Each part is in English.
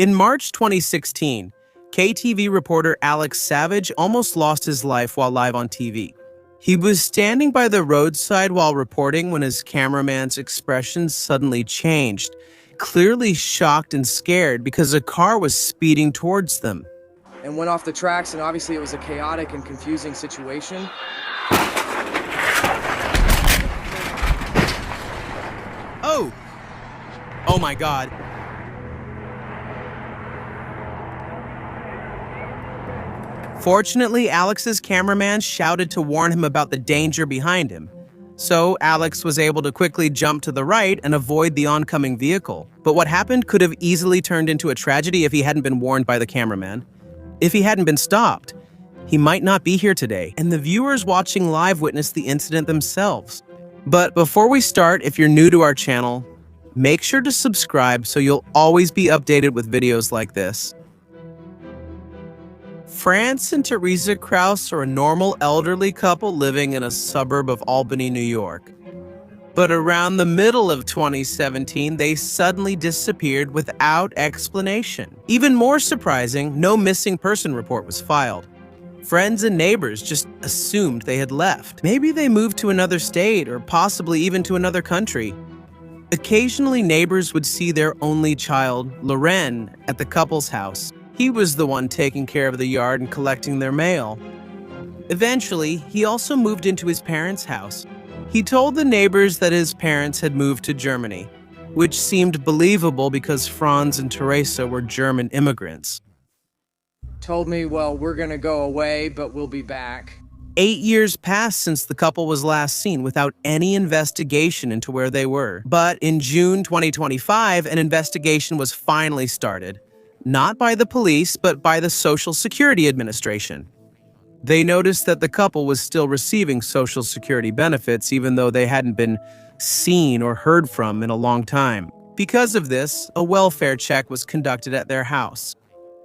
In March 2016, KTV reporter Alex Savage almost lost his life while live on TV. He was standing by the roadside while reporting when his cameraman's expression suddenly changed, clearly shocked and scared because a car was speeding towards them. And went off the tracks, and obviously it was a chaotic and confusing situation. Oh! Oh my God. Fortunately, Alex's cameraman shouted to warn him about the danger behind him. So Alex was able to quickly jump to the right and avoid the oncoming vehicle. But what happened could have easily turned into a tragedy if he hadn't been warned by the cameraman. If he hadn't been stopped, he might not be here today, and the viewers watching live witnessed the incident themselves. But before we start, if you're new to our channel, make sure to subscribe so you'll always be updated with videos like this. France and Teresa Kraus are a normal elderly couple living in a suburb of Albany, New York. But around the middle of 2017, they suddenly disappeared without explanation. Even more surprising, no missing person report was filed. Friends and neighbors just assumed they had left. Maybe they moved to another state or possibly even to another country. Occasionally, neighbors would see their only child, Loren, at the couple's house. He was the one taking care of the yard and collecting their mail. Eventually, he also moved into his parents' house. He told the neighbors that his parents had moved to Germany, which seemed believable because Franz and Teresa were German immigrants. Told me, well, we're gonna go away, but we'll be back. 8 years passed since the couple was last seen without any investigation into where they were. But in June 2025, an investigation was finally started. Not by the police, but by the Social Security Administration. They noticed that the couple was still receiving Social Security benefits even though they hadn't been seen or heard from in a long time. Because of this, a welfare check was conducted at their house.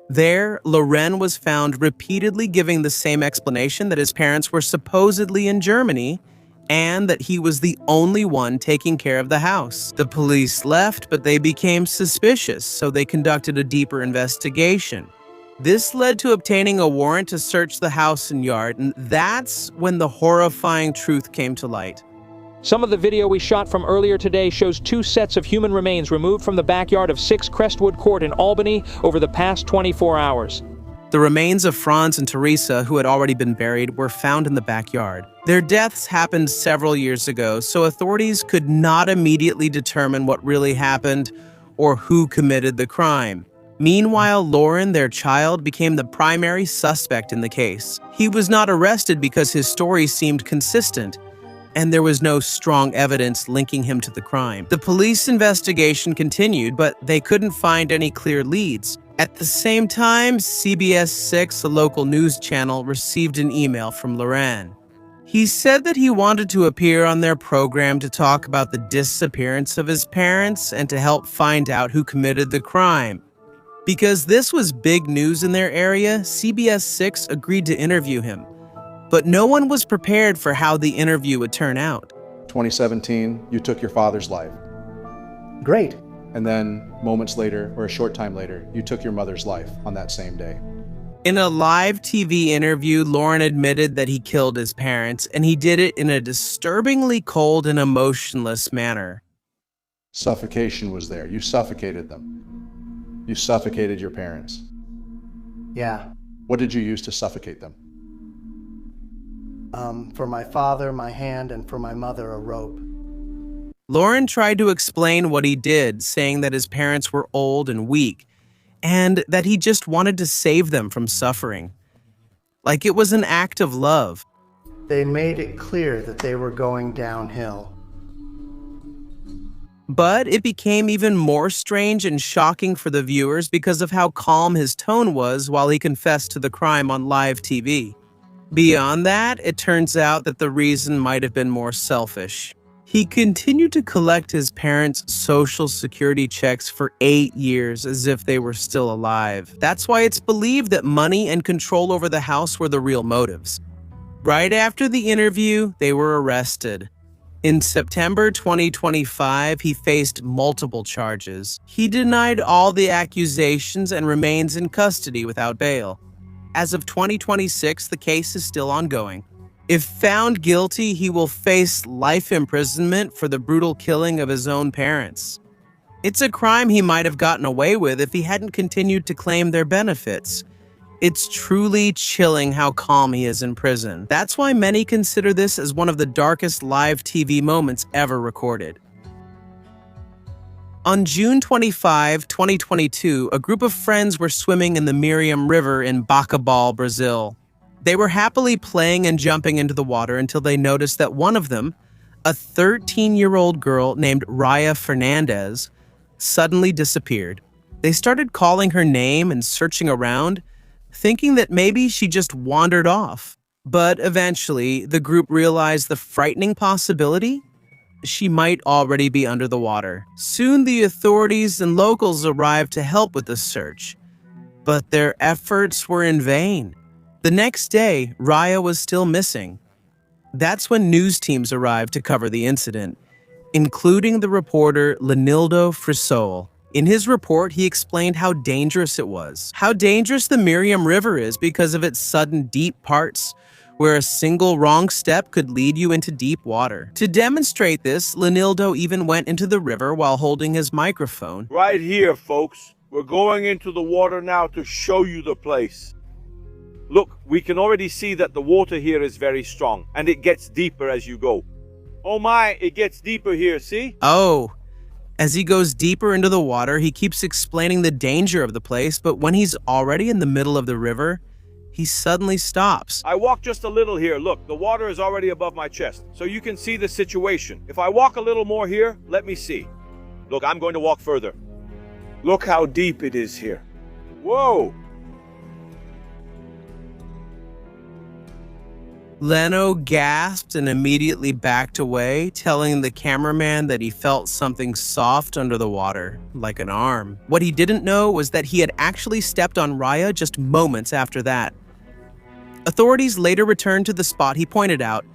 There, Loren was found repeatedly giving the same explanation that his parents were supposedly in Germany and that he was the only one taking care of the house. The police left, but they became suspicious, so they conducted a deeper investigation. This led to obtaining a warrant to search the house and yard, and that's when the horrifying truth came to light. Some of the video we shot from earlier today shows 2 sets of human remains removed from the backyard of 6 Crestwood Court in Albany over the past 24 hours. The remains of Franz and Teresa, who had already been buried, were found in the backyard. Their deaths happened several years ago, so authorities could not immediately determine what really happened or who committed the crime. Meanwhile, Loren, their child, became the primary suspect in the case. He was not arrested because his story seemed consistent, and there was no strong evidence linking him to the crime. The police investigation continued, but they couldn't find any clear leads. At the same time, CBS 6, a local news channel, received an email from Loren. He said that he wanted to appear on their program to talk about the disappearance of his parents and to help find out who committed the crime. Because this was big news in their area, CBS 6 agreed to interview him. But no one was prepared for how the interview would turn out. 2017, you took your father's life. Great. And then moments later, or a short time later, you took your mother's life on that same day. In a live TV interview, Loren admitted that he killed his parents, and he did it in a disturbingly cold and emotionless manner. Suffocation was there. You suffocated them. You suffocated your parents. Yeah. What did you use to suffocate them? For my father, my hand, and for my mother, a rope. Loren tried to explain what he did, saying that his parents were old and weak, and that he just wanted to save them from suffering. Like it was an act of love. They made it clear that they were going downhill. But it became even more strange and shocking for the viewers because of how calm his tone was while he confessed to the crime on live TV. Beyond that, it turns out that the reason might have been more selfish. He continued to collect his parents' Social Security checks for 8 years as if they were still alive. That's why it's believed that money and control over the house were the real motives. Right after the interview, they were arrested. In September 2025, he faced multiple charges. He denied all the accusations and remains in custody without bail. As of 2026, the case is still ongoing. If found guilty, he will face life imprisonment for the brutal killing of his own parents. It's a crime he might have gotten away with if he hadn't continued to claim their benefits. It's truly chilling how calm he is in prison. That's why many consider this as one of the darkest live TV moments ever recorded. On June 25, 2022, a group of friends were swimming in the Miriam River in Bacabal, Brazil. They were happily playing and jumping into the water until they noticed that one of them, a 13-year-old girl named Raya Fernandez, suddenly disappeared. They started calling her name and searching around, thinking that maybe she just wandered off. But eventually, the group realized the frightening possibility she might already be under the water. Soon, the authorities and locals arrived to help with the search, but their efforts were in vain. The next day, Raya was still missing. That's when news teams arrived to cover the incident, including the reporter Lenildo Frisol. In his report, he explained how dangerous it was, how dangerous the Miriam River is because of its sudden deep parts, where a single wrong step could lead you into deep water. To demonstrate this, Lenildo even went into the river while holding his microphone. Right here, folks. We're going into the water now to show you the place. Look, we can already see that the water here is very strong, and it gets deeper as you go. Oh my, it gets deeper here, see? Oh. As he goes deeper into the water, he keeps explaining the danger of the place, but when he's already in the middle of the river, he suddenly stops. I walk just a little here. Look, the water is already above my chest, so you can see the situation. If I walk a little more here, let me see. Look, I'm going to walk further. Look how deep it is here. Whoa! Leno gasped and immediately backed away, telling the cameraman that he felt something soft under the water, like an arm. What he didn't know was that he had actually stepped on Raya just moments after that. Authorities later returned to the spot he pointed out,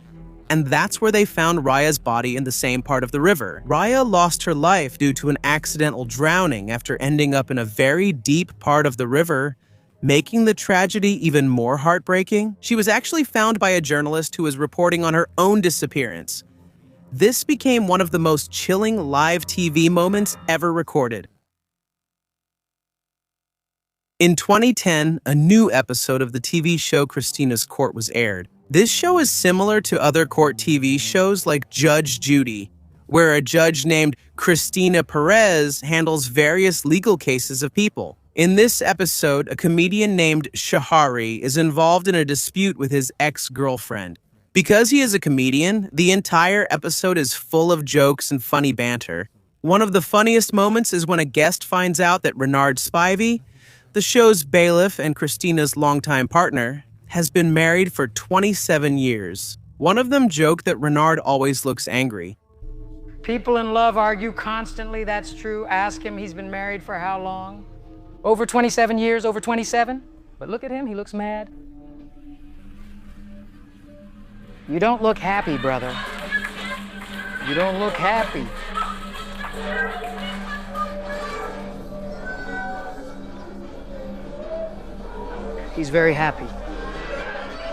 and that's where they found Raya's body in the same part of the river. Raya lost her life due to an accidental drowning after ending up in a very deep part of the river, making the tragedy even more heartbreaking. She was actually found by a journalist who was reporting on her own disappearance. This became one of the most chilling live TV moments ever recorded. In 2010, a new episode of the TV show Christina's Court was aired. This show is similar to other court TV shows like Judge Judy, where a judge named Cristina Perez handles various legal cases of people. In this episode, a comedian named Shahari is involved in a dispute with his ex-girlfriend. Because he is a comedian, the entire episode is full of jokes and funny banter. One of the funniest moments is when a guest finds out that Renard Spivey, the show's bailiff and Christina's longtime partner, has been married for 27 years. One of them joked that Renard always looks angry. People in love argue constantly, that's true. Ask him, he's been married for how long? Over 27 years, over 27? But look at him, he looks mad. You don't look happy, brother. You don't look happy. He's very happy.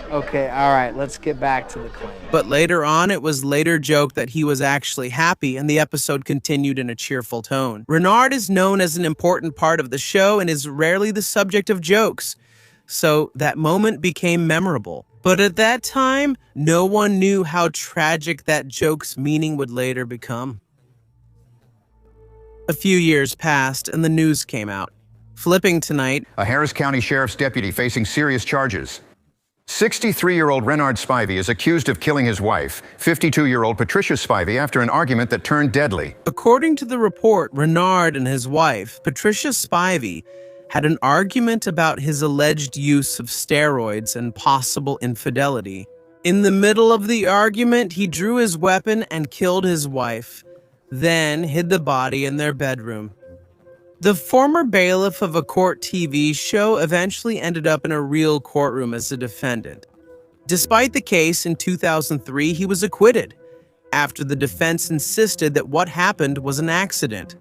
Okay, all right, let's get back to the claim. But later on, it was later joked that he was actually happy, and the episode continued in a cheerful tone. Renard is known as an important part of the show and is rarely the subject of jokes, so that moment became memorable. But at that time, no one knew how tragic that joke's meaning would later become. A few years passed, and the news came out. Flipping tonight, A Harris County Sheriff's deputy facing serious charges. 63-year-old Renard Spivey is accused of killing his wife, 52-year-old Patricia Spivey, after an argument that turned deadly. according to the report, Renard and his wife, Patricia Spivey, had an argument about his alleged use of steroids and possible infidelity. In the middle of the argument, he drew his weapon and killed his wife, then hid the body in their bedroom. The former bailiff of a court TV show eventually ended up in a real courtroom as a defendant. Despite the case in 2003, he was acquitted, after the defense insisted that what happened was an accident,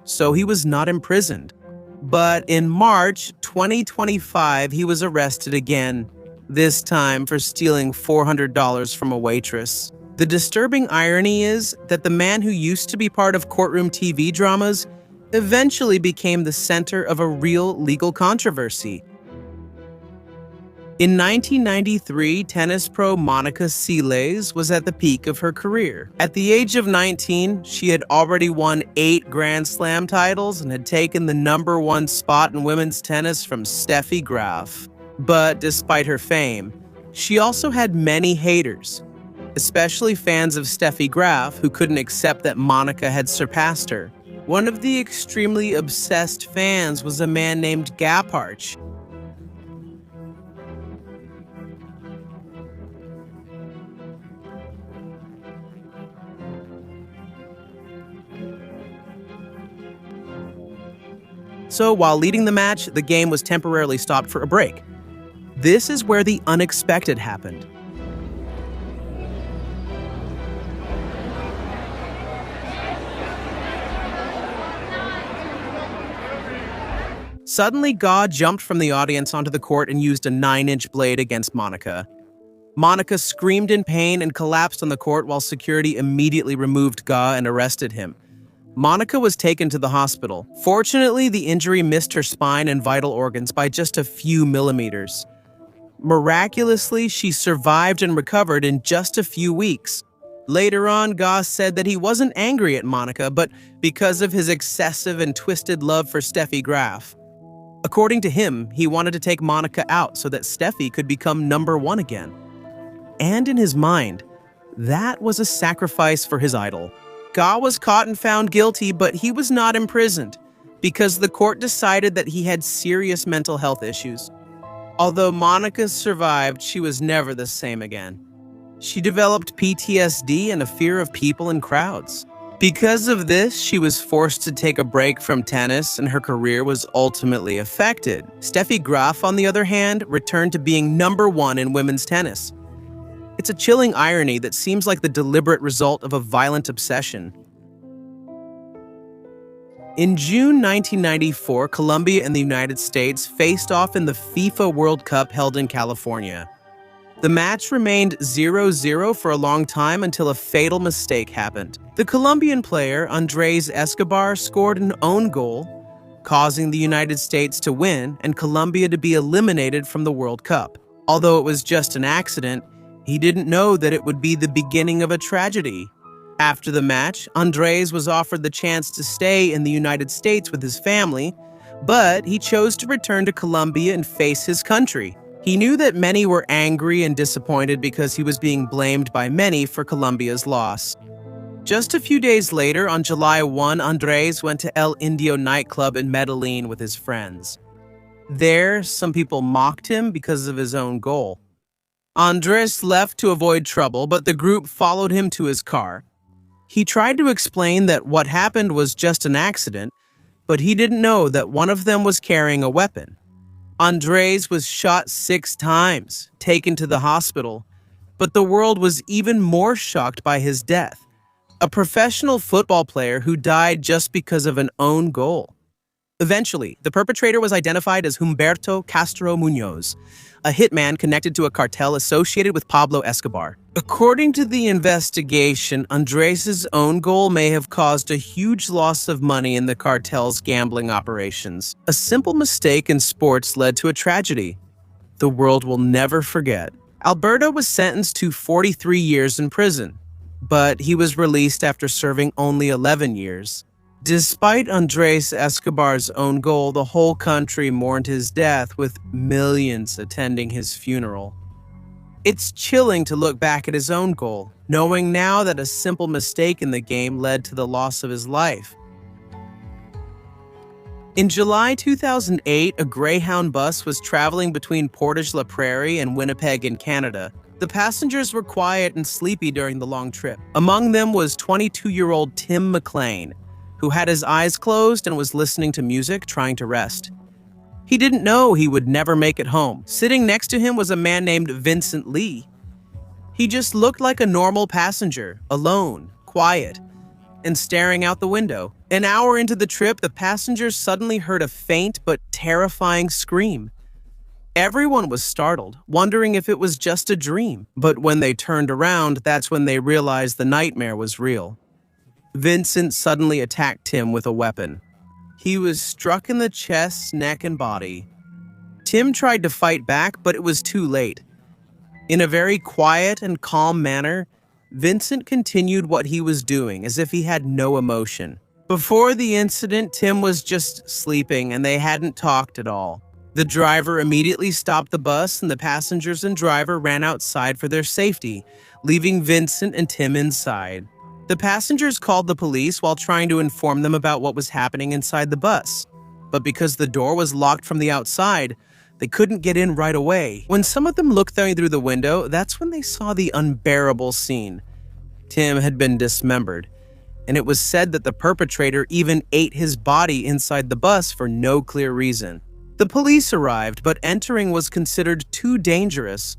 so he was not imprisoned. But in March 2025, he was arrested again, this time for stealing $400 from a waitress. The disturbing irony is that the man who used to be part of courtroom TV dramas eventually became the center of a real legal controversy. In 1993, tennis pro Monica Seles was at the peak of her career. At the age of 19, she had already won 8 Grand Slam titles and had taken the #1 spot in women's tennis from Steffi Graf. But despite her fame, she also had many haters, especially fans of Steffi Graf who couldn't accept that Monica had surpassed her. One of the extremely obsessed fans was a man named Gaparch. So while leading the match, the game was temporarily stopped for a break. This is where the unexpected happened. Suddenly, Ga jumped from the audience onto the court and used a 9-inch blade against Monica. Monica screamed in pain and collapsed on the court while security immediately removed Ga and arrested him. Monica was taken to the hospital. Fortunately, the injury missed her spine and vital organs by just a few millimeters. Miraculously, she survived and recovered in just a few weeks. Later on, Ga said that he wasn't angry at Monica, but because of his excessive and twisted love for Steffi Graf. According to him, he wanted to take Monica out so that Steffi could become #1 again. And in his mind, that was a sacrifice for his idol. Ga was caught and found guilty, but he was not imprisoned because the court decided that he had serious mental health issues. Although Monica survived, she was never the same again. She developed PTSD and a fear of people and crowds. Because of this, she was forced to take a break from tennis and her career was ultimately affected. Steffi Graf, on the other hand, returned to being #1 in women's tennis. It's a chilling irony that seems like the deliberate result of a violent obsession. In June 1994, Colombia and the United States faced off in the FIFA World Cup held in California. The match remained 0-0 for a long time until a fatal mistake happened. The Colombian player, Andrés Escobar, scored an own goal, causing the United States to win and Colombia to be eliminated from the World Cup. Although it was just an accident, he didn't know that it would be the beginning of a tragedy. After the match, Andrés was offered the chance to stay in the United States with his family, but he chose to return to Colombia and face his country. He knew that many were angry and disappointed because he was being blamed by many for Colombia's loss. Just a few days later, on July 1, Andrés went to El Indio nightclub in Medellin with his friends. There, some people mocked him because of his own goal. Andrés left to avoid trouble, but the group followed him to his car. He tried to explain that what happened was just an accident, but he didn't know that one of them was carrying a weapon. Andrés was shot 6 times, taken to the hospital, but the world was even more shocked by his death. A professional football player who died just because of an own goal. Eventually, the perpetrator was identified as Humberto Castro Muñoz, a hitman connected to a cartel associated with Pablo Escobar. According to the investigation, Andrés' own goal may have caused a huge loss of money in the cartel's gambling operations. A simple mistake in sports led to a tragedy the world will never forget. Alberto was sentenced to 43 years in prison, but he was released after serving only 11 years. Despite Andrés Escobar's own goal, the whole country mourned his death, with millions attending his funeral. It's chilling to look back at his own goal, knowing now that a simple mistake in the game led to the loss of his life. In July 2008, a Greyhound bus was traveling between Portage-la Prairie and Winnipeg in Canada. The passengers were quiet and sleepy during the long trip. Among them was 22-year-old Tim McLean, who had his eyes closed and was listening to music, trying to rest. He didn't know he would never make it home. Sitting next to him was a man named Vincent Lee. He just looked like a normal passenger, alone, quiet, and staring out the window. An hour into the trip, the passengers suddenly heard a faint but terrifying scream. Everyone was startled, wondering if it was just a dream. But when they turned around, that's when they realized the nightmare was real. Vincent suddenly attacked Tim with a weapon. He was struck in the chest, neck, and body. Tim tried to fight back, but it was too late. In a very quiet and calm manner, Vincent continued what he was doing as if he had no emotion. Before the incident, Tim was just sleeping and they hadn't talked at all. The driver immediately stopped the bus and the passengers and driver ran outside for their safety, leaving Vincent and Tim inside. The passengers called the police while trying to inform them about what was happening inside the bus. But because the door was locked from the outside, they couldn't get in right away. When some of them looked through the window, that's when they saw the unbearable scene. Tim had been dismembered, and it was said that the perpetrator even ate his body inside the bus for no clear reason. The police arrived, but entering was considered too dangerous,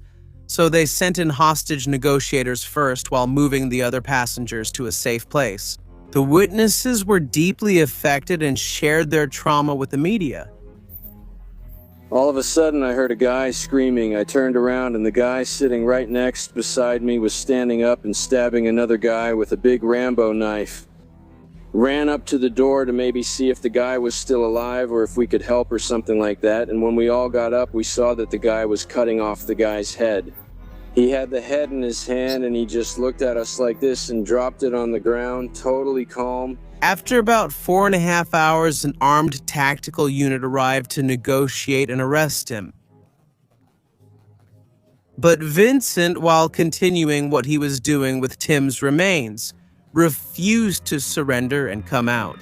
so they sent in hostage negotiators first while moving the other passengers to a safe place. The witnesses were deeply affected and shared their trauma with the media. All of a sudden, I heard a guy screaming. I turned around and the guy sitting right next beside me was standing up and stabbing another guy with a big Rambo knife. Ran up to the door to maybe see if the guy was still alive or if we could help or something like that, and when we all got up, we saw that the guy was cutting off the guy's head. He had the head in his hand and he just looked at us like this and dropped it on the ground, totally calm. After about 4.5 hours, an armed tactical unit arrived to negotiate and arrest him. But Vincent, while continuing what he was doing with Tim's remains, refused to surrender and come out.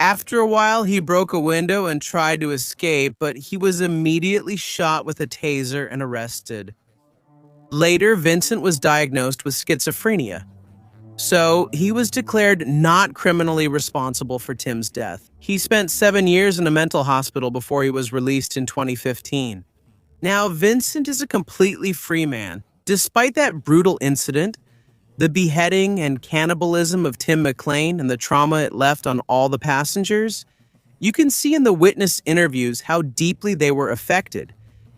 After a while, he broke a window and tried to escape, but he was immediately shot with a taser and arrested. Later, Vincent was diagnosed with schizophrenia. So, he was declared not criminally responsible for Tim's death. He spent 7 years in a mental hospital before he was released in 2015. Now, Vincent is a completely free man. Despite that brutal incident, the beheading and cannibalism of Tim McLean and the trauma it left on all the passengers, you can see in the witness interviews how deeply they were affected.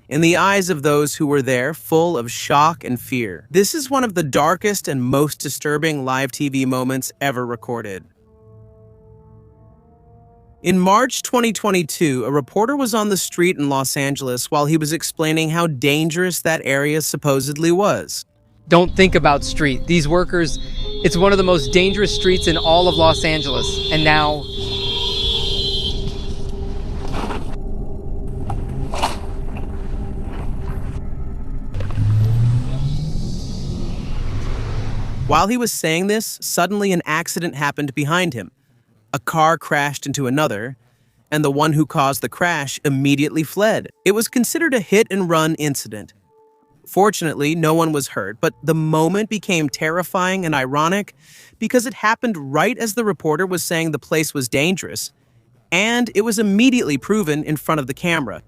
In the eyes of those who were there, full of shock and fear. This is one of the darkest and most disturbing live TV moments ever recorded. In March 2022, a reporter was on the street in Los Angeles while he was explaining how dangerous that area supposedly was. Don't think about street. These workers, it's one of the most dangerous streets in all of Los Angeles. And now, while he was saying this, suddenly an accident happened behind him. A car crashed into another, and the one who caused the crash immediately fled. It was considered a hit-and-run incident. Fortunately, no one was hurt, but the moment became terrifying and ironic because it happened right as the reporter was saying the place was dangerous, and it was immediately proven in front of the camera.